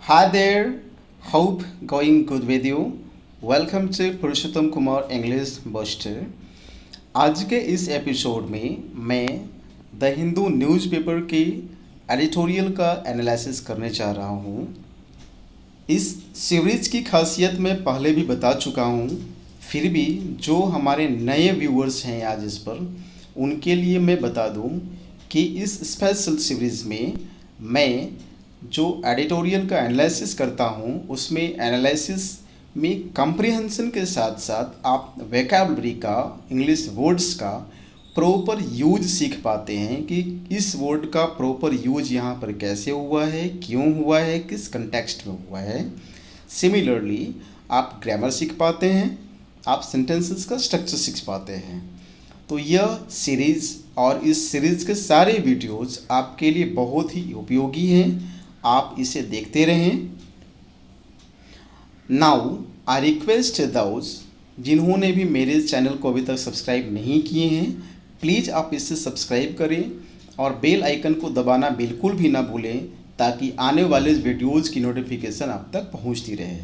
Hi there, hope going good with you. Welcome to Purushottam Kumar English booster. आज के इस episode में मैं द हिंदू न्यूज़पेपर की एडिटोरियल का एनालिसिस करने जा रहा हूँ। इस सीरीज की खासियत मैं पहले भी बता चुका हूँ, फिर भी जो हमारे नए व्यूअर्स हैं आज इस पर, उनके लिए मैं बता दूँ कि इस स्पेशल सीरीज़ में मैं जो एडिटोरियल का एनालिसिस करता हूँ उसमें एनालिसिस में कम्प्रिहेंशन के साथ साथ आप वोकैबुलरी का, इंग्लिश वर्ड्स का प्रॉपर यूज सीख पाते हैं कि इस वर्ड का प्रॉपर यूज यहाँ पर कैसे हुआ है, क्यों हुआ है, किस कंटेक्स्ट में हुआ है। सिमिलरली आप ग्रामर सीख पाते हैं, आप सेंटेंसेस का स्ट्रक्चर सीख पाते हैं। तो यह सीरीज़ और इस सीरीज़ के सारे वीडियोज़ आपके लिए बहुत ही उपयोगी हैं, आप इसे देखते रहें। नाउ आई रिक्वेस्ट दोज जिन्होंने भी मेरे चैनल को अभी तक सब्सक्राइब नहीं किए हैं, प्लीज़ आप इसे सब्सक्राइब करें और बेल आइकन को दबाना बिल्कुल भी ना भूलें ताकि आने वाले वीडियोज़ की नोटिफिकेशन आप तक पहुंचती रहे।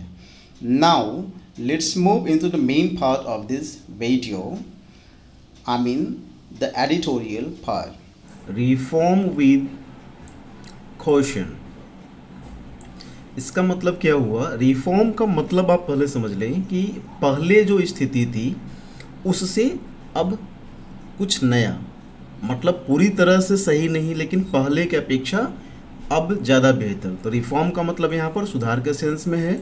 Now let's move into the main part of this video, I mean the editorial part. Reform with caution. इसका मतलब क्या हुआ? रिफॉर्म का मतलब आप पहले समझ लें कि पहले जो स्थिति थी उससे अब कुछ नया, मतलब पूरी तरह से सही नहीं लेकिन पहले की अपेक्षा अब ज़्यादा बेहतर। तो रिफॉर्म का मतलब यहाँ पर सुधार के सेंस में है।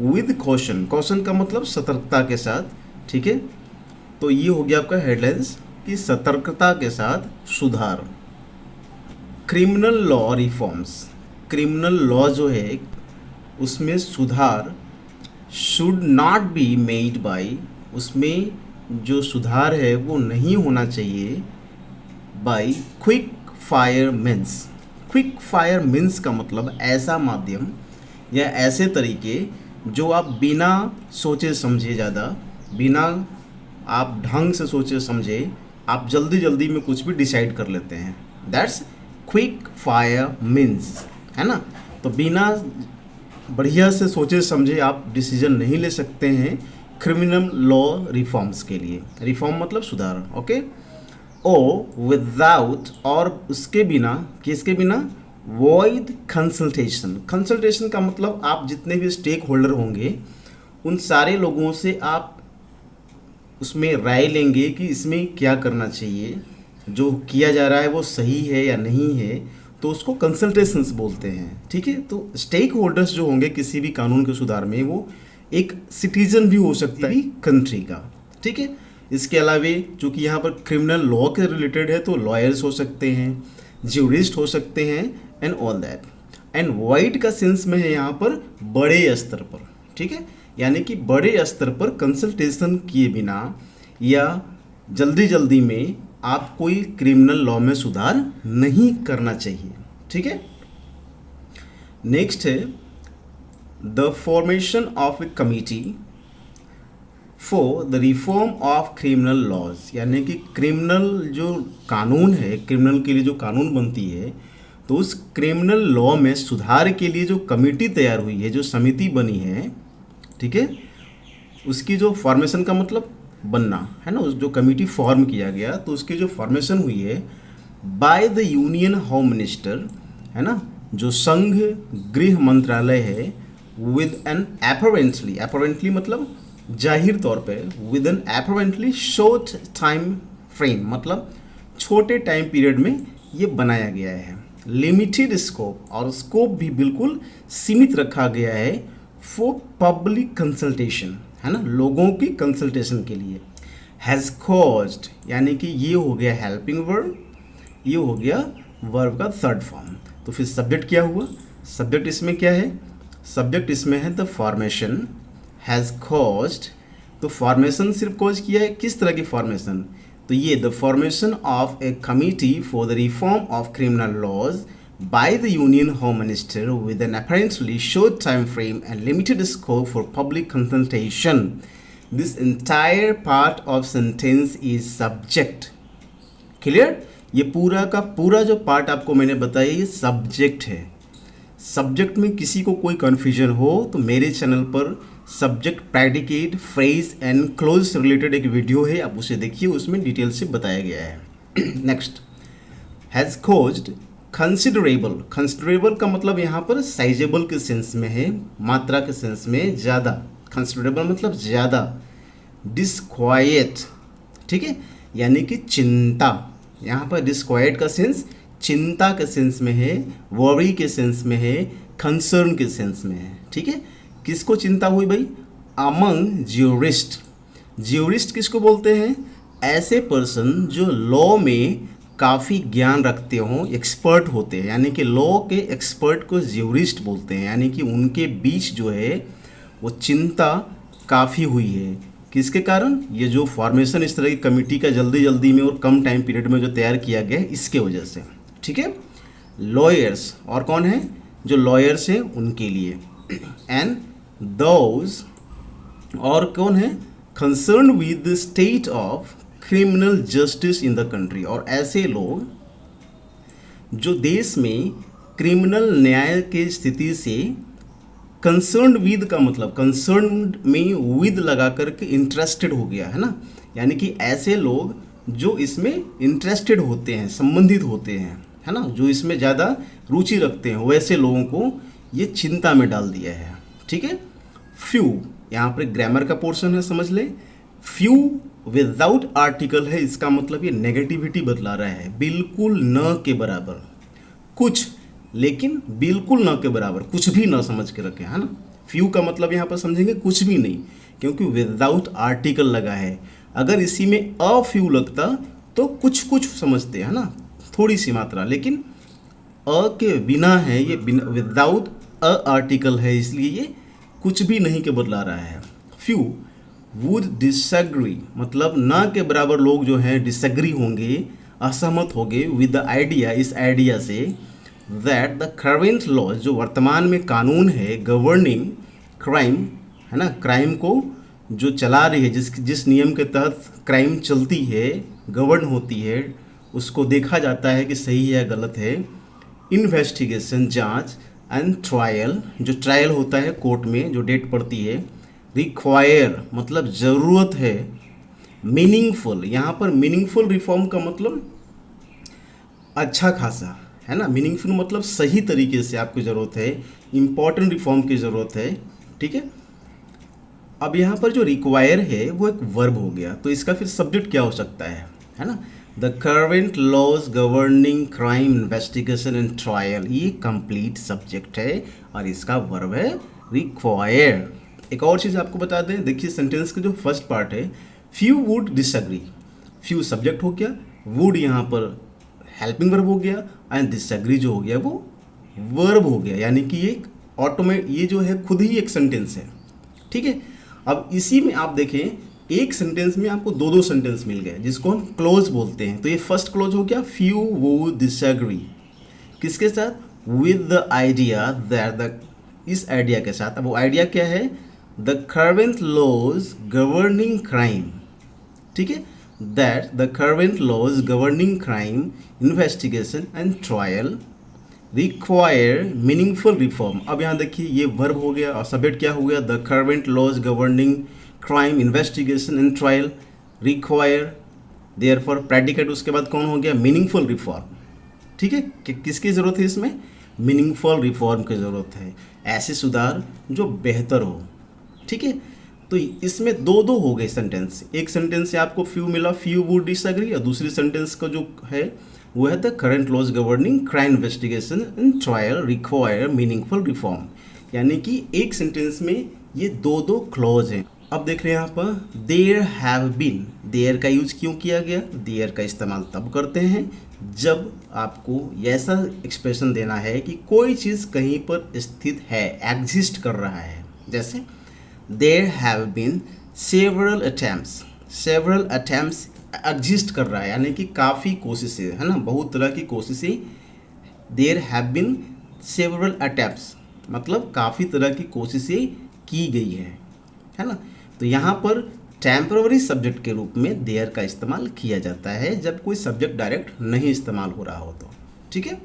विद कॉशन, कॉशन का मतलब सतर्कता के साथ, ठीक है। तो ये हो गया आपका हेडलाइंस कि सतर्कता के साथ सुधार। Criminal law reforms, criminal law जो है उसमें सुधार should not be made by, उसमें जो सुधार है वो नहीं होना चाहिए by quick fire means. Quick fire means का मतलब ऐसा माध्यम या ऐसे तरीके जो आप बिना सोचे समझे, ज़्यादा बिना आप ढंग से सोचे समझे आप जल्दी जल्दी में कुछ भी डिसाइड कर लेते हैं, दैट्स क्विक फायर मीन्स, है ना। तो बिना बढ़िया से सोचे समझे आप डिसीजन नहीं ले सकते हैं क्रिमिनल लॉ रिफॉर्म्स के लिए। रिफॉर्म मतलब सुधार, ओके। ओ विदाउट, और उसके बिना, किसके बिना? Void consultation. कंसल्टेशन का मतलब आप जितने भी स्टेक होल्डर होंगे उन सारे लोगों से आप उसमें राय लेंगे कि इसमें क्या करना चाहिए, जो किया जा रहा है वो सही है या नहीं है, तो उसको कंसल्टेशंस बोलते हैं, ठीक है। तो स्टेक होल्डर्स जो होंगे किसी भी कानून के सुधार में, वो एक सिटीजन भी हो सकता है कंट्री का, ठीक है। इसके अलावा जो कि यहाँ पर क्रिमिनल लॉ के रिलेटेड है तो लॉयर्स हो सकते हैं, ज्यूरिस्ट हो सकते हैं and all that. And wide का सेंस में है यहाँ पर बड़े स्तर पर, ठीक है। यानी कि बड़े स्तर पर कंसल्टेशन किए बिना या जल्दी जल्दी में आप कोई क्रिमिनल लॉ में सुधार नहीं करना चाहिए, ठीक है। नेक्स्ट है the formation of a committee for the reform of criminal laws, यानी कि क्रिमिनल जो कानून है, क्रिमिनल के लिए जो कानून बनती है, तो उस क्रिमिनल लॉ में सुधार के लिए जो कमिटी तैयार हुई है, जो समिति बनी है, ठीक है, उसकी जो फॉर्मेशन का मतलब बनना है ना, उस जो कमिटी फॉर्म किया गया तो उसकी जो फॉर्मेशन हुई है by the union home minister, है ना, जो संघ गृह मंत्रालय है, विद एन अपरेंटली, अपरेंटली मतलब जाहिर तौर पे, with an apparently short time frame, मतलब छोटे टाइम पीरियड में ये बनाया गया है। लिमिटेड स्कोप, और स्कोप भी बिल्कुल सीमित रखा गया है फॉर पब्लिक कंसल्टेशन, है ना, लोगों की कंसल्टेशन के लिए। हैज़ कॉज्ड, यानी कि ये हो गया हेल्पिंग वर्ब, ये हो गया वर्ब का थर्ड फॉर्म। तो फिर सब्जेक्ट क्या हुआ? सब्जेक्ट इसमें क्या है? सब्जेक्ट इसमें है द फॉर्मेशन, हैज़ कॉज्ड। तो फॉर्मेशन सिर्फ कॉज किया है, किस तरह की फॉर्मेशन? तो ये the formation of a committee for the reform of criminal laws by the Union Home Minister with an apparently short time frame and limited scope for public consultation. This entire part of sentence is subject. Clear? ये पूरा का पूरा जो part आपको मैंने बताया ये subject है। सब्जेक्ट में किसी को कोई कन्फ्यूजन हो तो मेरे चैनल पर subject, predicate, phrase and close से रिलेटेड एक वीडियो है, आप उसे देखिए, उसमें डिटेल से बताया गया है। Next, has caused considerable. Considerable का मतलब यहाँ पर साइजेबल के सेंस में है, मात्रा के सेंस में ज़्यादा। कंसिडरेबल मतलब ज़्यादा। डिस्क्वाइट, ठीक है, यानी कि चिंता। यहाँ पर डिस्क्वाइट का सेंस चिंता के सेंस में है, वरी के सेंस में है, कंसर्न के सेंस में है, ठीक है। किसको चिंता हुई भाई? Among jurist. ज्यूरिस्ट किसको बोलते हैं? ऐसे पर्सन जो लॉ में काफ़ी ज्ञान रखते हों, एक्सपर्ट होते हैं, यानी कि लॉ के एक्सपर्ट को ज्यूरिस्ट बोलते हैं। यानी कि उनके बीच जो है वो चिंता काफ़ी हुई है। किसके कारण? ये जो फॉर्मेशन इस तरह की कमेटी का जल्दी जल्दी में और कम टाइम पीरियड में जो तैयार किया गया है, इसके वजह से, ठीक है। लॉयर्स, और कौन है? जो लॉयर्स हैं उनके लिए। एंड दोज, और कौन है? Concern with the state of criminal justice in the country, और ऐसे लोग जो देश में क्रिमिनल न्याय की स्थिति से कंसर्न विद का मतलब कंसर्न में विद लगा करके इंटरेस्टेड हो गया है ना, यानी कि ऐसे लोग जो इसमें इंटरेस्टेड होते हैं, संबंधित होते हैं, है ना, जो इसमें ज़्यादा रुचि रखते हैं, वैसे लोगों को ये चिंता में डाल दिया है, ठीक है। फ्यू, यहाँ पर ग्रामर का पोर्शन है, समझ ले। फ्यू विदाउट आर्टिकल है, इसका मतलब ये नेगेटिविटी बतला रहा है, बिल्कुल न के बराबर। कुछ, लेकिन बिल्कुल न के बराबर, कुछ भी न समझ के रखें, है ना। फ्यू का मतलब यहाँ पर समझेंगे कुछ भी नहीं, क्योंकि विदाउट आर्टिकल लगा है। अगर इसी में अ फ्यू लगता तो कुछ कुछ समझते हैं ना, थोड़ी सी मात्रा, लेकिन अ के बिना है, ये विदाउट अ आर्टिकल है, इसलिए ये कुछ भी नहीं के बदला रहा है। फ्यू वुड डिसएग्री, मतलब ना के बराबर लोग जो हैं डिसएग्री होंगे, असहमत होंगे विद द आइडिया, इस आइडिया से, दैट द करंट लॉ, जो वर्तमान में कानून है गवर्निंग क्राइम, है ना, क्राइम को जो चला रही है, जिस नियम के तहत क्राइम चलती है, गवर्न होती है, उसको देखा जाता है कि सही है गलत है। इन्वेस्टिगेशन, जांच, एंड ट्रायल, जो ट्रायल होता है कोर्ट में, जो डेट पड़ती है। रिक्वायर मतलब ज़रूरत है। मीनिंगफुल, यहाँ पर मीनिंगफुल रिफॉर्म का मतलब अच्छा खासा, है ना। मीनिंगफुल मतलब सही तरीके से आपको ज़रूरत है, इम्पॉर्टेंट रिफॉर्म की ज़रूरत है, ठीक है। अब यहाँ पर जो रिक्वायर है वो एक वर्ब हो गया, तो इसका फिर सब्जेक्ट क्या हो सकता है ना। The current laws governing crime investigation and trial, ये कंप्लीट सब्जेक्ट है और इसका वर्ब है रिक्वायर। एक और चीज़ आपको बता दें, देखिए सेंटेंस का जो फर्स्ट पार्ट है, few would disagree, few subject हो गया, वुड यहाँ पर हेल्पिंग वर्ब हो गया, एंड डिसएग्री जो हो गया वो वर्ब हो गया, यानी कि ये ये जो है खुद ही एक सेंटेंस है, ठीक है। अब इसी में आप देखें, एक सेंटेंस में आपको दो सेंटेंस मिल गए, जिसको हम क्लोज बोलते हैं। तो ये फर्स्ट क्लोज हो गया, फ्यू वुड डिसएग्री, किसके साथ? With the idea that the, इस आइडिया के साथ। अब वो आइडिया क्या है? The current laws governing crime, ठीक है, that the current laws governing crime investigation and trial require meaningful reform. अब यहाँ देखिए ये वर्ब हो गया और सब्जेक्ट क्या हो गया? The current laws governing crime investigation and trial require, therefore predicate, उसके बाद कौन हो गया? मीनिंगफुल रिफॉर्म, ठीक है। किसकी ज़रूरत है इसमें? मीनिंगफुल रिफॉर्म की ज़रूरत है, ऐसे सुधार जो बेहतर हो, ठीक है। तो इसमें दो हो गए सेंटेंस, एक सेंटेंस से आपको फ्यू मिला, फ्यू वुड डिसएग्री, और दूसरी सेंटेंस का जो है वो है the current laws governing crime investigation and trial require meaningful reform, यानी कि एक सेंटेंस में ये दो क्लॉज हैं। अब देख रहे हैं यहाँ पर देयर हैव बीन, देयर का यूज क्यों किया गया? देयर का इस्तेमाल तब करते हैं जब आपको ऐसा एक्सप्रेशन देना है कि कोई चीज़ कहीं पर स्थित है, एग्जिस्ट कर रहा है। जैसे there have been several attempts exist कर रहा है, यानी कि काफ़ी कोशिशें, है ना, बहुत तरह की कोशिशें। There have been several attempts मतलब काफ़ी तरह की कोशिशें की गई है ना। तो यहाँ पर टेम्पररी सब्जेक्ट के रूप में देयर का इस्तेमाल किया जाता है जब कोई सब्जेक्ट डायरेक्ट नहीं इस्तेमाल हो रहा हो तो, ठीक है।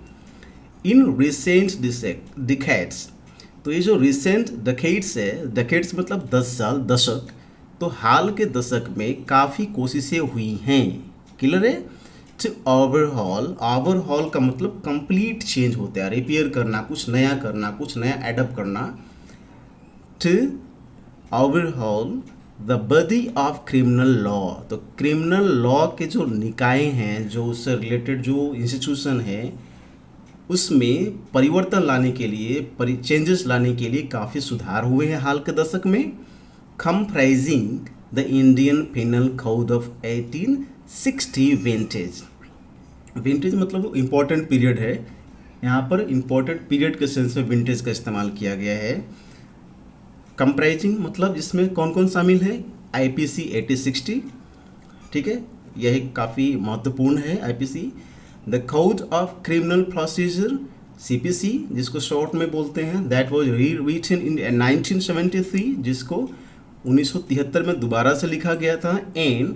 In recent decades. तो ये जो रिसेंट डिकेड्स है, डिकेड्स मतलब 10 साल, दशक, तो हाल के दशक में काफ़ी कोशिशें हुई हैं, क्लियर है, टू ओवरहॉल का मतलब कंप्लीट चेंज होता है, रिपेयर करना, कुछ नया करना, कुछ नया एडप्ट करना, to overhaul the body of criminal law. तो क्रिमिनल लॉ के जो निकाय हैं, जो उससे रिलेटेड जो इंस्टीट्यूशन है, उसमें परिवर्तन लाने के लिए, चेंजेस लाने के लिए काफ़ी सुधार हुए हैं हाल के दशक में। Comprising the Indian penal code of 1860 vintage. Vintage मतलब इम्पोर्टेंट पीरियड है, यहाँ पर इम्पोर्टेंट पीरियड के सेंस में विंटेज का इस्तेमाल किया गया है। कंप्राइजिंग मतलब इसमें कौन कौन शामिल है, IPC 8060, ठीक है, यह काफ़ी महत्वपूर्ण है IPC। The code of criminal procedure CPC, जिसको शॉर्ट में बोलते हैं, दैट वाज रीरिटन इन 1973, जिसको 1973 में दोबारा से लिखा गया था। And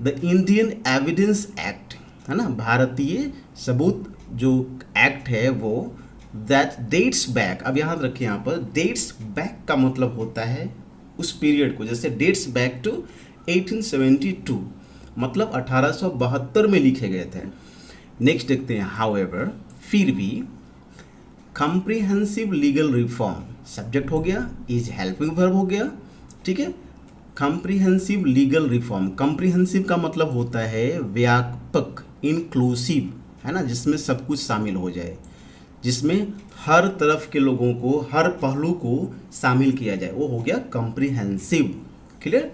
the Indian evidence act, है ना, भारतीय सबूत जो एक्ट है वो, दैट डेट्स बैक। अब यहाँ रखिए, यहाँ पर डेट्स बैक का मतलब होता है उस पीरियड को, जैसे डेट्स बैक टू 1872, मतलब 1872 में लिखे गए थे। नेक्स्ट देखते हैं, हाउएवर, फिर भी, कॉम्प्रिहेंसिव लीगल रिफॉर्म सब्जेक्ट हो गया, इज हेल्पिंग वर्ब हो गया, ठीक है। कॉम्प्रिहेंसिव लीगल रिफॉर्म, कॉम्प्रिहेंसिव का मतलब होता है व्यापक, इंक्लूसिव, है ना, जिसमें सब कुछ शामिल हो जाए, जिसमें हर तरफ के लोगों को, हर पहलू को शामिल किया जाए, वो हो गया कॉम्प्रिहेंसिव, क्लियर।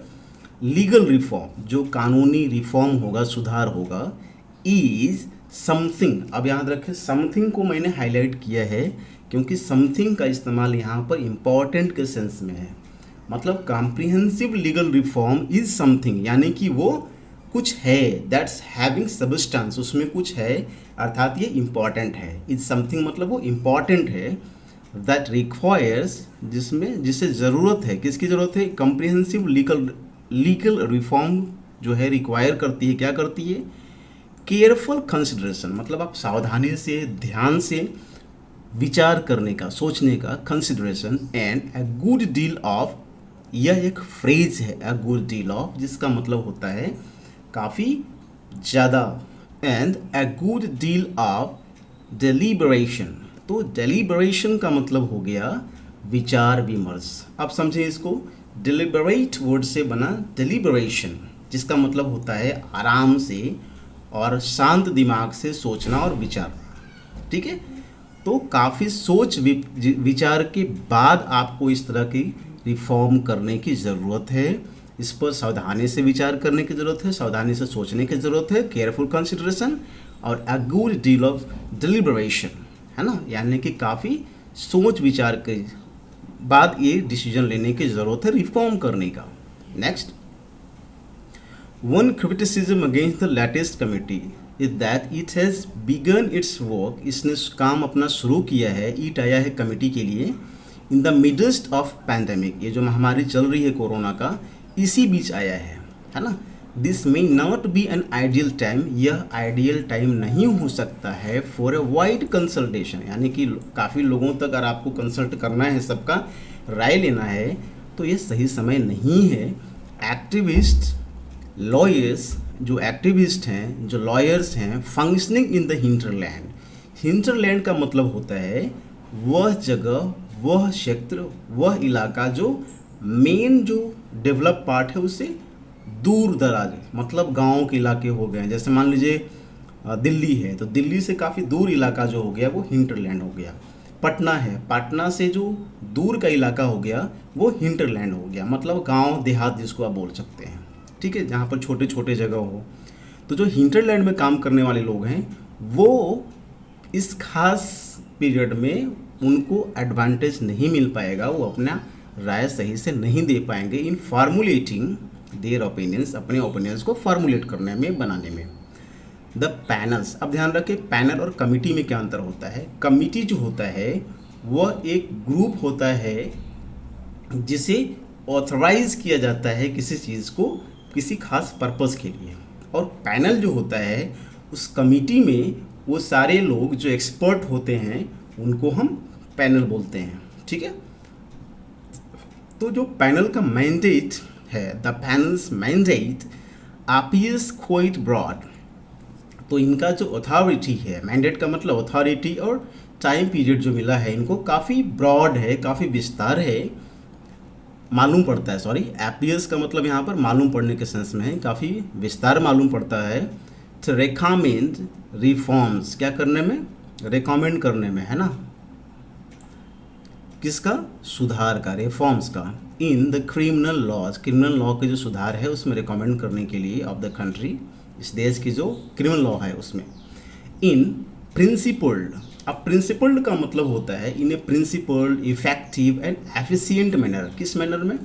लीगल रिफॉर्म, जो कानूनी रिफॉर्म होगा, सुधार होगा, इज समथिंग। अब यहाँ रखें, समथिंग को मैंने हाईलाइट किया है क्योंकि समथिंग का इस्तेमाल यहाँ पर इम्पॉर्टेंट के सेंस में है। मतलब comprehensive legal reform is something, यानी कि वो कुछ है, दैट्स हैविंग सबस्टेंस, उसमें कुछ है, अर्थात ये इम्पॉर्टेंट है। इज समथिंग मतलब वो इम्पॉर्टेंट है, दैट रिक्वायर्स, जिसे ज़रूरत है, किसकी ज़रूरत है, कॉम्प्रिहेंसिव लीगल रिफॉर्म जो है रिक्वायर करती है, क्या करती है, केयरफुल कंसिडरेशन, मतलब आप सावधानी से, ध्यान से विचार करने का, सोचने का, consideration, and a good deal of, यह एक फ्रेज है, अ गुड डील ऑफ, जिसका मतलब होता है काफ़ी ज़्यादा, and a good deal of deliberation. तो डेलिबरेशन का मतलब हो गया विचार विमर्श। आप समझें इसको, डेलिबरेट वर्ड से बना डेलिबरेशन, जिसका मतलब होता है आराम से और शांत दिमाग से सोचना और विचारना, ठीक है। तो काफ़ी सोच विचार के बाद आपको इस तरह की रिफॉर्म करने की ज़रूरत है, इस पर सावधानी से विचार करने की ज़रूरत है, सावधानी से सोचने की ज़रूरत है, केयरफुल कंसिडरेशन और अ गुड डील ऑफ डिलिबरेशन, है ना, यानी कि काफ़ी सोच विचार के बाद ये डिसीजन लेने की ज़रूरत है रिफॉर्म करने का। Next, one criticism against the latest committee is that it has begun it's work, इसने काम अपना शुरू किया है, ईट आया है कमिटी के लिए, in the midst of pandemic, ये जो महामारी चल रही है कोरोना का, इसी बीच आया है ना। This may not be an ideal time, यह आइडियल टाइम नहीं हो सकता है फॉर ए वाइड कंसल्टेशन, यानी कि काफ़ी लोगों तक अगर आपको कंसल्ट करना है, सबका राय लेना है, तो ये सही समय नहीं है। एक्टिविस्ट, लॉयर्स, जो एक्टिविस्ट हैं, जो लॉयर्स हैं, functioning in the hinterland, hinterland का मतलब होता है वह जगह, वह क्षेत्र, वह इलाका जो मेन जो डेवलप पार्ट है उससे दूर दराज, मतलब गाँव के इलाके हो गए, जैसे मान लीजिए दिल्ली है, तो दिल्ली से काफ़ी दूर इलाका जो हो गया वो हिंटरलैंड हो गया। पटना है, पटना से जो दूर का इलाका हो गया वो हिंटरलैंड हो गया, मतलब गांव देहात जिसको आप बोल सकते हैं, ठीक है, जहाँ पर छोटे छोटे जगह हो। तो जो हिंटरलैंड में काम करने वाले लोग हैं वो इस खास पीरियड में उनको एडवांटेज नहीं मिल पाएगा, वो अपना राय सही से नहीं दे पाएंगे इन फार्मुलेटिंग देयर ओपिनियंस, अपने ओपिनियंस को फार्मुलेट करने में, बनाने में। द पैनल्स, अब ध्यान रखें पैनल और कमिटी में क्या अंतर होता है। कमिटी जो होता है वह एक ग्रुप होता है जिसे ऑथराइज किया जाता है किसी चीज़ को किसी खास पर्पस के लिए, और पैनल जो होता है उस कमिटी में वो सारे लोग जो एक्सपर्ट होते हैं उनको हम पैनल बोलते हैं। ठीक है, तो जो पैनल का मैंडेट है, the panel's mandate appears quite broad. तो इनका जो अथॉरिटी है, मैंडेट का मतलब अथॉरिटी, और टाइम पीरियड जो मिला है इनको काफ़ी ब्रॉड है, काफ़ी विस्तार है, मालूम पड़ता है। सॉरी, अपीयर्स का मतलब यहाँ पर मालूम पड़ने के सेंस में है, काफ़ी विस्तार मालूम पड़ता है। टू रिकमेंड रिफॉर्म्स, क्या करने में, रिकमेंड करने में, है ना, किसका, सुधार का, रिफॉर्म्स का। In the criminal laws, criminal law के जो सुधार है उसमें रिकमेंड करने के लिए ऑफ द कंट्री, इस देश की जो क्रिमिनल लॉ है उसमें। इन प्रिंसिपल्ड, अब प्रिंसिपल्ड का मतलब होता है in a principled, effective and efficient manner. किस मैनर में,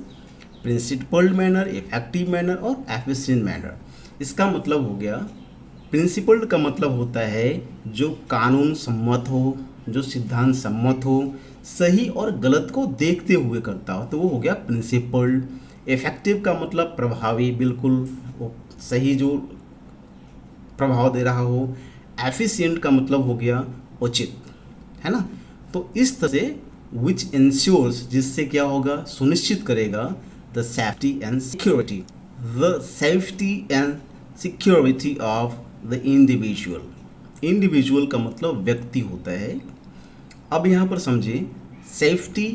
प्रिंसिपल्ड मैनर, इफेक्टिव मैनर और एफिशिएंट मैनर। इसका मतलब हो गया, प्रिंसिपल्ड का मतलब होता है जो कानून सम्मत हो, जो सिद्धांत सम्मत हो, सही और गलत को देखते हुए करता हो, तो वो हो गया प्रिंसिपल्ड। इफेक्टिव का मतलब प्रभावी, बिल्कुल वो सही जो प्रभाव दे रहा हो। एफिशिएंट का मतलब हो गया उचित, है ना। तो इस तरह से विच इंश्योर्स, जिससे क्या होगा, सुनिश्चित करेगा the safety and security, the safety and security of the individual. Individual का मतलब व्यक्ति होता है। अब यहाँ पर समझिए, सेफ्टी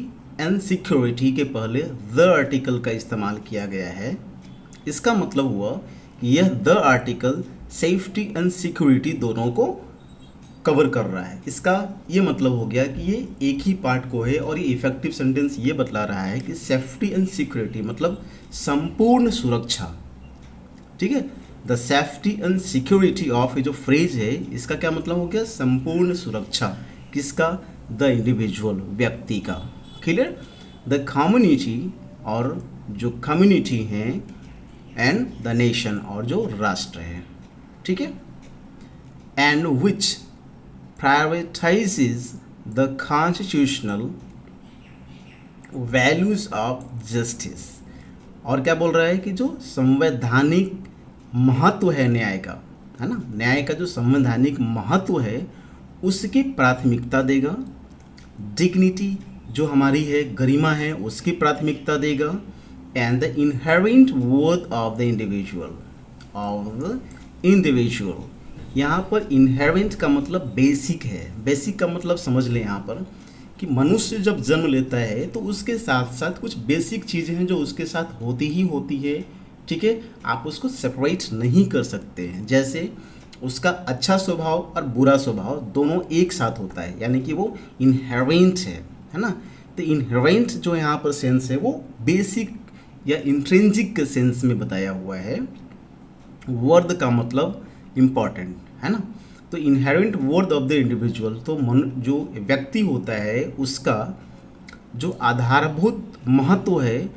एंड सिक्योरिटी के पहले द आर्टिकल का इस्तेमाल किया गया है। इसका मतलब हुआ कि यह the article safety and security दोनों को कवर कर रहा है। इसका ये मतलब हो गया कि ये एक ही पार्ट को है, और ये इफेक्टिव सेंटेंस ये बतला रहा है कि सेफ्टी एंड सिक्योरिटी मतलब संपूर्ण सुरक्षा। ठीक है, the safety and security of, ये जो फ्रेज है इसका क्या मतलब हो गया, संपूर्ण सुरक्षा। किसका, द इंडिविजुअल, व्यक्ति का। क्लियर, द कम्युनिटी, और जो कम्युनिटी है, एंड द नेशन, और जो राष्ट्र है। ठीक है, and which prioritises the constitutional values of justice. और क्या बोल रहा है कि जो संवैधानिक महत्व है न्याय का, है ना, न्याय का जो संवैधानिक महत्व है उसकी प्राथमिकता देगा। डिग्निटी जो हमारी है, गरिमा है, उसकी प्राथमिकता देगा। And the inherent worth of the individual, of the individual. यहाँ पर इनहेरेंट का मतलब बेसिक है। बेसिक का मतलब समझ लें यहाँ पर कि मनुष्य जब जन्म लेता है तो उसके साथ साथ कुछ बेसिक चीज़ें हैं जो उसके साथ होती ही होती है। ठीक है, आप उसको सेपरेट नहीं कर सकते हैं। जैसे उसका अच्छा स्वभाव और बुरा स्वभाव दोनों एक साथ होता है, यानी कि वो इनहेरेंट है ना। तो इनहेरेंट जो यहाँ पर सेंस है वो बेसिक या इंट्रिंसिक के सेंस में बताया हुआ है। वर्थ का मतलब इम्पॉर्टेंट, है ना। तो inherent worth of the individual, तो जो व्यक्ति होता है उसका जो आधारभूत महत्व है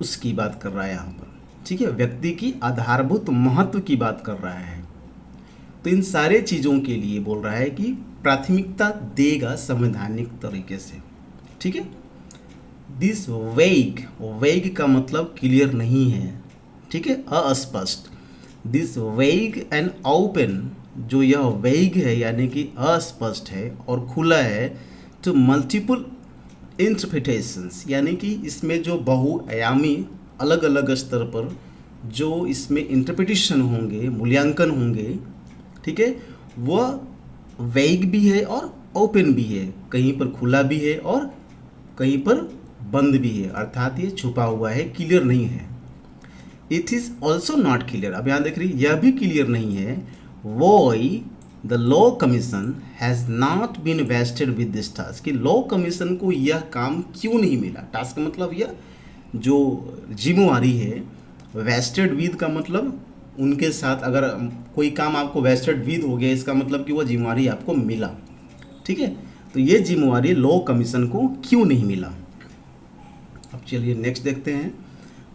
उसकी बात कर रहा है यहाँ पर। ठीक है, व्यक्ति की आधारभूत महत्व की बात कर रहा है। तो इन सारे चीज़ों के लिए बोल रहा है कि प्राथमिकता देगा संवैधानिक तरीके से। ठीक है, दिस वेग, वेग का मतलब क्लियर नहीं है। ठीक है, अस्पष्ट। दिस वेग एंड ओपन, जो यह वेग है यानी कि अस्पष्ट है और खुला है, टू मल्टीपल इंटरप्रिटेशंस, यानी कि इसमें जो बहुआयामी अलग अलग स्तर पर जो इसमें इंटरप्रिटेशन होंगे, मूल्यांकन होंगे, ठीक है, वह वेग भी है और ओपन भी है। कहीं पर खुला भी है और कहीं पर बंद भी है, अर्थात ये छुपा हुआ है, क्लियर नहीं है। It is also not clear, अब यहाँ देख रही, यह भी क्लियर नहीं है। Why the law commission has not been vested with this task, कि लॉ कमीशन को यह काम क्यों नहीं मिला। टास्क मतलब यह जो जिम्मेवारी है, वेस्टेड विद का मतलब उनके साथ, अगर कोई काम आपको वेस्टेड विद हो गया इसका मतलब कि वह जिम्मेवारी आपको मिला। ठीक है, तो ये जिम्मेवारी लॉ कमीशन को क्यों नहीं मिला। अब चलिए नेक्स्ट देखते हैं।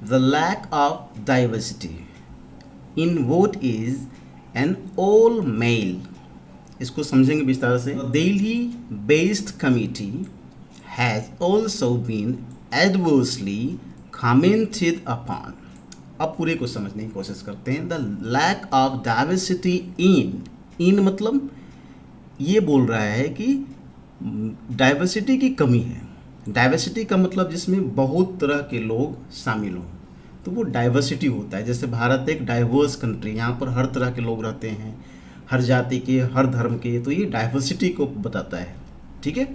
The lack of diversity in vote is an all male, इसको समझेंगे विस्तार से। Delhi based committee has also been adversely commented upon. अब पूरे को समझने की कोशिश करते हैं। The lack of diversity in मतलब ये बोल रहा है कि डाइवर्सिटी की कमी है। डाइवर्सिटी का मतलब जिसमें बहुत तरह के लोग शामिल हों, तो वो डाइवर्सिटी होता है। जैसे भारत एक डाइवर्स कंट्री, यहाँ पर हर तरह के लोग रहते हैं, हर जाति के, हर धर्म के, तो ये डाइवर्सिटी को बताता है। ठीक है।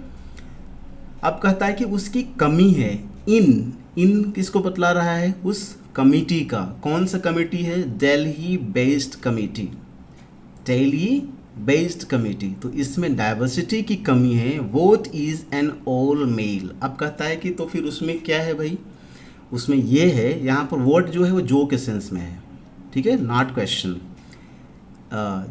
अब कहता है कि उसकी कमी है इन किसको बतला रहा है? उस कमिटी का। कौन सा कमिटी है? Delhi based committee. Delhi based committee. तो इसमें डाइवर्सिटी की कमी है। Vote is an all mail. अब कहता है कि तो फिर उसमें क्या है भाई? उसमें ये है, यहाँ पर वोट जो है वो जो के सेंस में है, ठीक है, नॉट क्वेश्चन।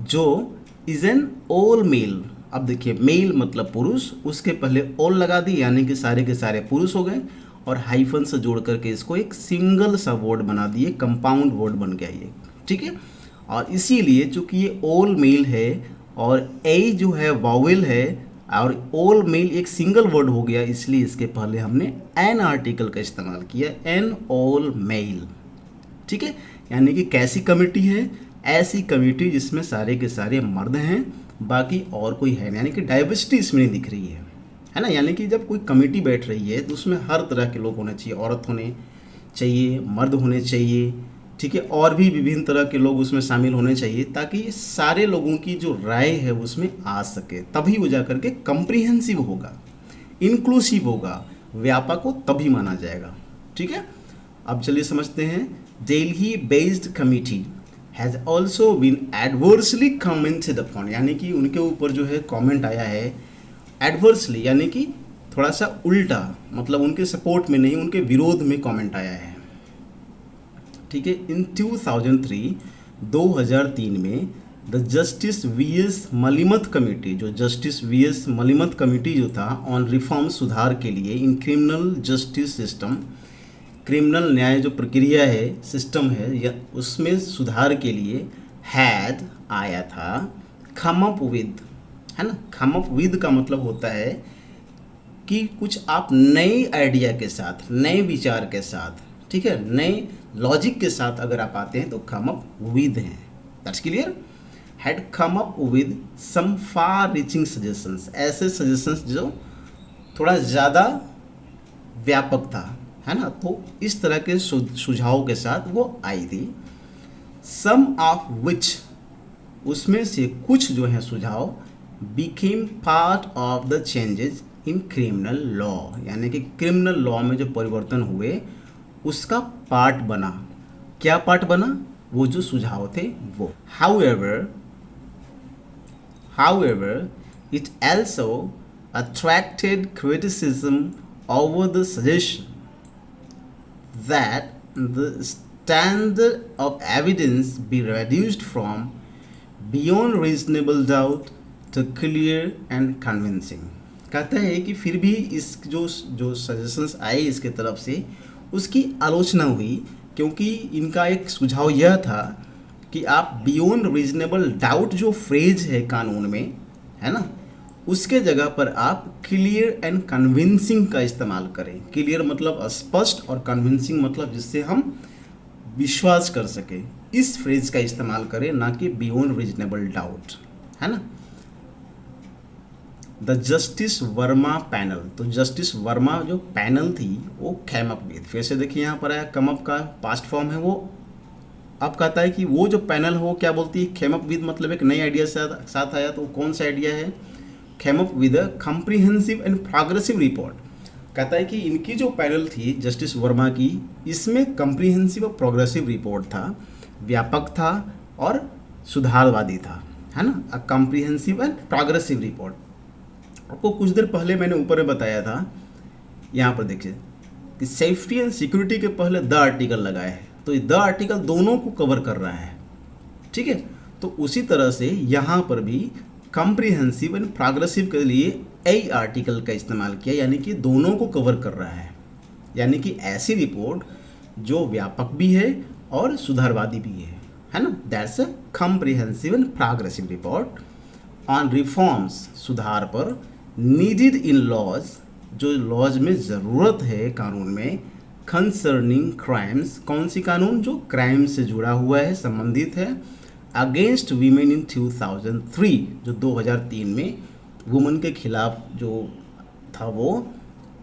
जो इज एन ऑल मेल। अब देखिए, मेल मतलब पुरुष, उसके पहले ऑल लगा दी, यानी कि सारे के सारे पुरुष हो गए, और हाइफन से जोड़ करके इसको एक सिंगल सा वर्ड बना दिए, कंपाउंड वर्ड बन गया ये। ठीक है। और इसीलिए चूंकि ये ऑल मेल है और ए जो है वावेल है और ऑल मेल एक सिंगल वर्ड हो गया, इसलिए इसके पहले हमने एन आर्टिकल का इस्तेमाल किया, एन ऑल मेल। ठीक है। यानी कि कैसी कमेटी है? ऐसी कमेटी जिसमें सारे के सारे मर्द हैं, बाकी और कोई है नहीं, यानी कि डाइवर्सिटी इसमें नहीं दिख रही है ना। यानी कि जब कोई कमेटी बैठ रही है तो उसमें हर तरह के लोग होने चाहिए, औरत होने चाहिए, मर्द होने चाहिए, ठीक है, और भी विभिन्न तरह के लोग उसमें शामिल होने चाहिए, ताकि सारे लोगों की जो राय है उसमें आ सके, तभी वो जा करके कम्प्रिहेंसिव होगा, इंक्लूसिव होगा, व्यापक हो तभी माना जाएगा। ठीक है। अब चलिए समझते हैं। Delhi based committee has also been adversely commented upon, यानी कि उनके ऊपर जो है कमेंट आया है एडवर्सली, यानी कि थोड़ा सा उल्टा, मतलब उनके सपोर्ट में नहीं, उनके विरोध में कमेंट आया है। ठीक है। इन 2003 में the justice VS. Malimath committee, जो जस्टिस वी.एस. मलिमथ कमेटी जो था ऑन रिफॉर्म, सुधार के लिए in criminal justice system, criminal न्याय जो प्रक्रिया है, सिस्टम है, या उसमें सुधार के लिए हैड आया था, कम अप विद, है ना। कम अप विद का मतलब होता है कि कुछ आप नए आइडिया के साथ, नए विचार के साथ, ठीक है, नए लॉजिक के साथ अगर आप आते हैं तो कम अप विद हैं। That's clear. Had come up with some far reaching suggestions, ऐसे सजेशंस जो थोड़ा ज़्यादा व्यापक था, है ना। तो इस तरह के सुझाव के साथ वो आई थी। सम ऑफ विच, उसमें से कुछ जो है सुझाव, became part of the changes in criminal law, यानी कि क्रिमिनल लॉ में जो परिवर्तन हुए उसका पार्ट बना। क्या पार्ट बना? वो जो सुझाव थे वो। However, it also attracted criticism over the suggestion that the standard of evidence be reduced from beyond reasonable doubt to clear and convincing। कहता है कि फिर भी इस जो सजेशंस आए इसके तरफ से, उसकी आलोचना हुई, क्योंकि इनका एक सुझाव यह था कि आप बियॉन्ड रीजनेबल डाउट जो फ्रेज है कानून में, है ना, उसके जगह पर आप क्लियर एंड कन्विंसिंग का इस्तेमाल करें। क्लियर मतलब स्पष्ट, और कन्विंसिंग मतलब जिससे हम विश्वास कर सकें, इस फ्रेज का इस्तेमाल करें, ना कि बियॉन्ड रीजनेबल डाउट, है ना। द जस्टिस वर्मा पैनल, तो जस्टिस वर्मा जो पैनल थी वो कैम अप विद, फिर से देखिए यहाँ पर आया कम अप का पास्ट फॉर्म है वो। अब कहता है कि वो जो पैनल हो क्या बोलती है? कैम अप विद, मतलब एक नई आइडिया साथ आया। तो कौन सा आइडिया है? Cam up with a comprehensive and progressive report. कहता है कि इनकी जो पैनल थी जस्टिस वर्मा की, इसमें कम्प्रीहेंसिव और प्रोग्रेसिव रिपोर्ट था, व्यापक था और सुधारवादी था, है ना। अ कम्प्रीहेंसिव एंड प्रोग्रेसिव रिपोर्ट। आपको कुछ देर पहले मैंने ऊपर में बताया था, यहाँ पर देखिए कि सेफ्टी एंड सिक्योरिटी के पहले द आर्टिकल लगाया है, तो द आर्टिकल दोनों को कवर कर रहा है। ठीक है। तो उसी तरह से यहाँ पर भी कम्प्रीहेंसिव एंड प्रोग्रेसिव के लिए ए आर्टिकल का इस्तेमाल किया, यानी कि दोनों को कवर कर रहा है, यानी कि ऐसी रिपोर्ट जो व्यापक भी है और सुधारवादी भी है ना। That's a comprehensive and progressive report on reforms, सुधार पर, नीडेड इन लॉज, जो लॉज में ज़रूरत है कानून में, कंसर्निंग क्राइम्स, कौन सी कानून? जो क्राइम से जुड़ा हुआ है, संबंधित है, अगेंस्ट वीमेन इन 2003, जो 2003 में वुमेन के खिलाफ जो था वो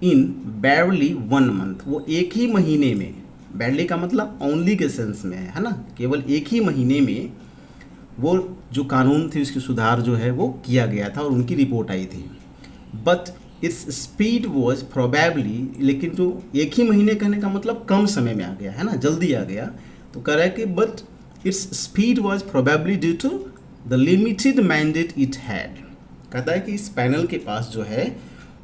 इन बैरली 1 मंथ, वो एक ही महीने में, बैरली का मतलब ओनली के सेंस में है ना, केवल एक ही महीने में वो जो कानून थी उसकी सुधार जो है वो किया गया था और उनकी रिपोर्ट आई थी। But its speed was probably, लेकिन जो एक ही महीने कहने का मतलब कम समय में आ गया है ना, जल्दी आ गया, तो कह रहा है कि but its speed was probably due to the limited mandate it had. कहता है कि इस पैनल के पास जो है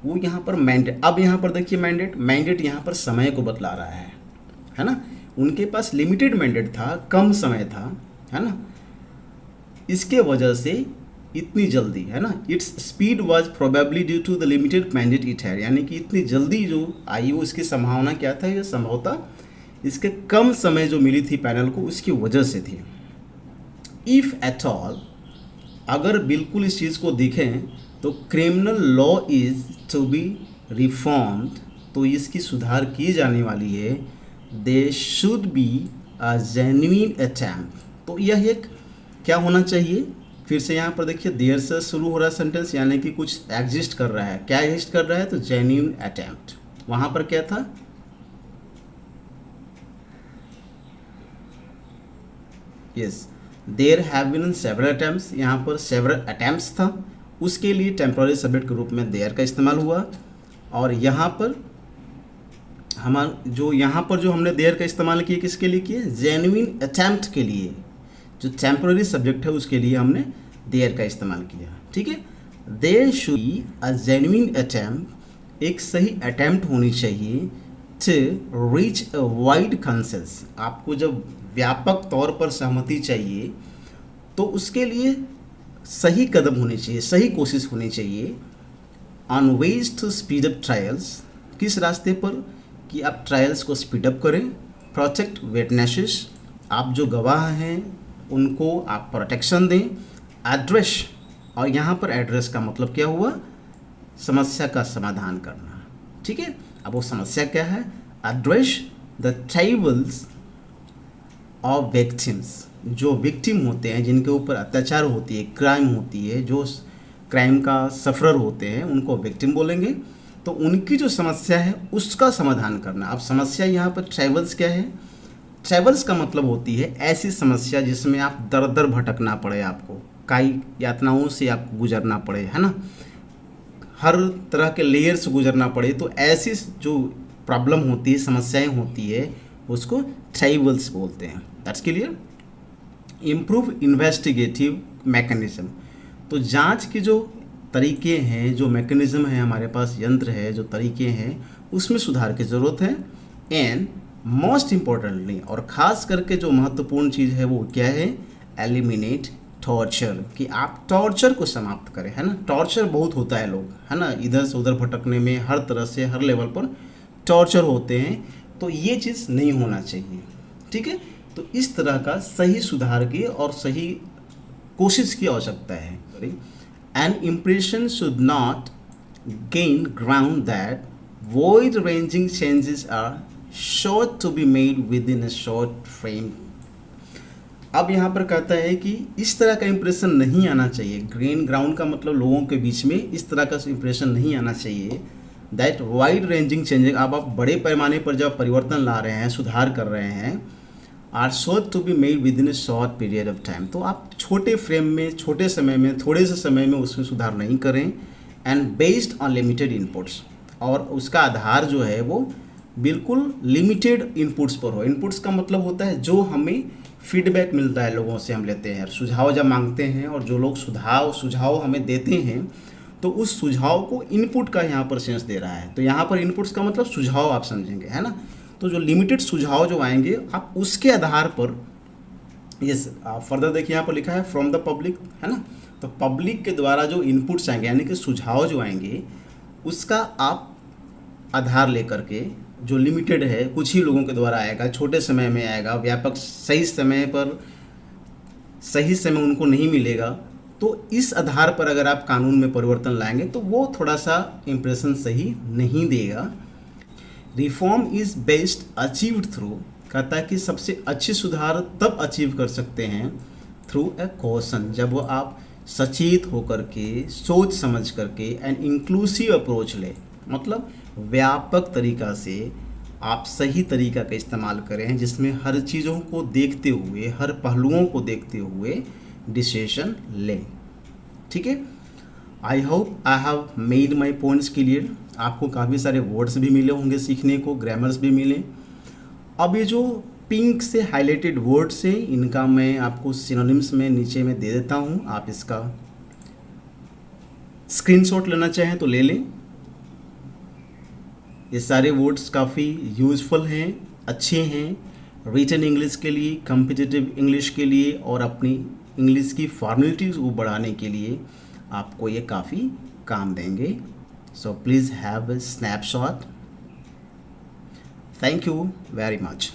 वो यहाँ पर मैंडेट, अब यहाँ पर देखिए मैंडेट यहाँ पर समय को बतला रहा है ना, उनके पास लिमिटेड मैंडेट था, कम समय था, है ना, इसके वजह से इतनी जल्दी, है ना, its speed was probably due to the limited mandate it had, यानी कि इतनी जल्दी जो आई वो इसकी संभावना क्या था, ये संभवतः इसके कम समय जो मिली थी पैनल को उसकी वजह से थी। इफ़ एट ऑल, अगर बिल्कुल इस चीज़ को देखें तो criminal law is to be reformed, तो इसकी सुधार की जाने वाली है। They should be a genuine attempt, तो यह एक क्या होना चाहिए, फिर से यहाँ पर देखिए देयर से शुरू हो रहा है सेंटेंस, यानी कि कुछ एग्जिस्ट कर रहा है, क्या एग्जिस्ट कर रहा है, तो जेन्युइन अटेम्प्ट। वहाँ पर क्या था, yes there have been several attempts, यहाँ पर सेवरल अटेम्प्ट्स था, उसके लिए टेम्पररी सब्जेक्ट के रूप में देयर का इस्तेमाल हुआ। और यहाँ पर यहाँ पर जो हमने देयर का इस्तेमाल किया किसके लिए किया, जेन्युइन अटेम्प्ट के लिए, जो टेम्पररी सब्जेक्ट है उसके लिए हमने देयर का इस्तेमाल किया, ठीक है। There should be a genuine attempt, एक सही अटेम्प्ट होनी चाहिए, to reach a wide consensus, आपको जब व्यापक तौर पर सहमति चाहिए तो उसके लिए सही कदम होने चाहिए, सही कोशिश होनी चाहिए। On ways to speed up trials, किस रास्ते पर कि आप ट्रायल्स को स्पीड अप करें। प्रोटेक्ट विटनेसेस, आप जो गवाह हैं उनको आप प्रोटेक्शन दें। एड्रेस, और यहाँ पर एड्रेस का मतलब क्या हुआ, समस्या का समाधान करना, ठीक है। अब वो समस्या क्या है, address the tribals of victims, जो विक्टिम होते हैं, जिनके ऊपर अत्याचार होती है, क्राइम होती है, जो क्राइम का सफरर होते हैं उनको विक्टिम बोलेंगे। तो उनकी जो समस्या है उसका समाधान करना। अब समस्या यहाँ पर ट्राइबल्स क्या है, ट्रैवल्स का मतलब होती है ऐसी समस्या जिसमें आप दर दर भटकना पड़े, आपको कई यातनाओं से आपको गुजरना पड़े, है ना, हर तरह के लेयर से गुजरना पड़े, तो ऐसी जो प्रॉब्लम होती है, समस्याएं होती है, उसको ट्राइबल्स बोलते हैं। That's clear. Improve investigative mechanism, तो जांच के जो तरीके हैं, जो मैकेनिज्म है हमारे पास, यंत्र है, जो तरीके हैं, उसमें सुधार की ज़रूरत है। एंड मोस्ट इम्पॉर्टेंटली, और ख़ास करके जो महत्वपूर्ण चीज़ है वो क्या है, एलिमिनेट टॉर्चर, कि आप टॉर्चर को समाप्त करें, है ना। टॉर्चर बहुत होता है लोग, है ना, इधर से उधर भटकने में, हर तरह से हर लेवल पर टॉर्चर होते हैं, तो ये चीज़ नहीं होना चाहिए, ठीक है। तो इस तरह का सही सुधार की और सही कोशिश की आवश्यकता है। An impression should not gain ground that wide ranging changes are short to be made within a short frame। अब यहाँ पर कहता है कि इस तरह का इम्प्रेशन नहीं आना चाहिए, ग्रेन ग्राउंड का मतलब लोगों के बीच में इस तरह का इम्प्रेशन नहीं आना चाहिए, दैट वाइड रेंजिंग चेंजेस, अब आप बड़े पैमाने पर जब परिवर्तन ला रहे हैं, सुधार कर रहे हैं, are short to be made within a short period of time, तो आप छोटे फ्रेम में, छोटे समय में, थोड़े से समय में उसमें सुधार नहीं करें। And based on limited inputs, और उसका आधार जो है वो बिल्कुल लिमिटेड इनपुट्स पर हो। इनपुट्स का मतलब होता है जो हमें फीडबैक मिलता है, लोगों से हम लेते हैं, सुझाव जब मांगते हैं, और जो लोग सुझाव हमें देते हैं, तो उस सुझाव को इनपुट का यहाँ पर सेंस दे रहा है। तो यहाँ पर इनपुट्स का मतलब सुझाव आप समझेंगे, है ना। तो जो लिमिटेड सुझाव जो आएंगे, आप उसके आधार पर, ये फर्दर देखिए यहाँ पर लिखा है फ्रॉम द पब्लिक, है ना। तो पब्लिक के द्वारा जो इनपुट्स आएंगे, यानी कि सुझाव जो आएंगे, उसका आप आधार लेकर के, जो लिमिटेड है, कुछ ही लोगों के द्वारा आएगा, छोटे समय में आएगा, व्यापक सही समय पर सही समय उनको नहीं मिलेगा, तो इस आधार पर अगर आप कानून में परिवर्तन लाएंगे तो वो थोड़ा सा इम्प्रेशन सही नहीं देगा। Reform is best achieved through, कहता है कि सबसे अच्छी सुधार तब अचीव कर सकते हैं, थ्रू अ क्वेश्चन, जब वो आप सचेत होकर के सोच समझ करके एंड इंक्लूसिव अप्रोच ले, मतलब व्यापक तरीका से आप सही तरीका का इस्तेमाल करें जिसमें हर चीज़ों को देखते हुए, हर पहलुओं को देखते हुए डिसीजन लें। ठीक है, I hope I have made my points clear. आपको काफ़ी सारे वर्ड्स भी मिले होंगे सीखने को, ग्रामर्स भी मिले। अब ये जो पिंक से हाईलाइटेड वर्ड्स हैं, इनका मैं आपको सिनोनिम्स में नीचे में दे देता हूँ, आप इसका स्क्रीनशॉट लेना चाहें तो ले लें। ये सारे वर्ड्स काफ़ी यूज़फुल हैं, अच्छे हैं रिटन इंग्लिश के लिए, कॉम्पिटिटिव इंग्लिश के लिए और अपनी इंग्लिश की फॉर्मेलिटीज़ को बढ़ाने के लिए आपको ये काफ़ी काम देंगे। So please have a snapshot. Thank you very much.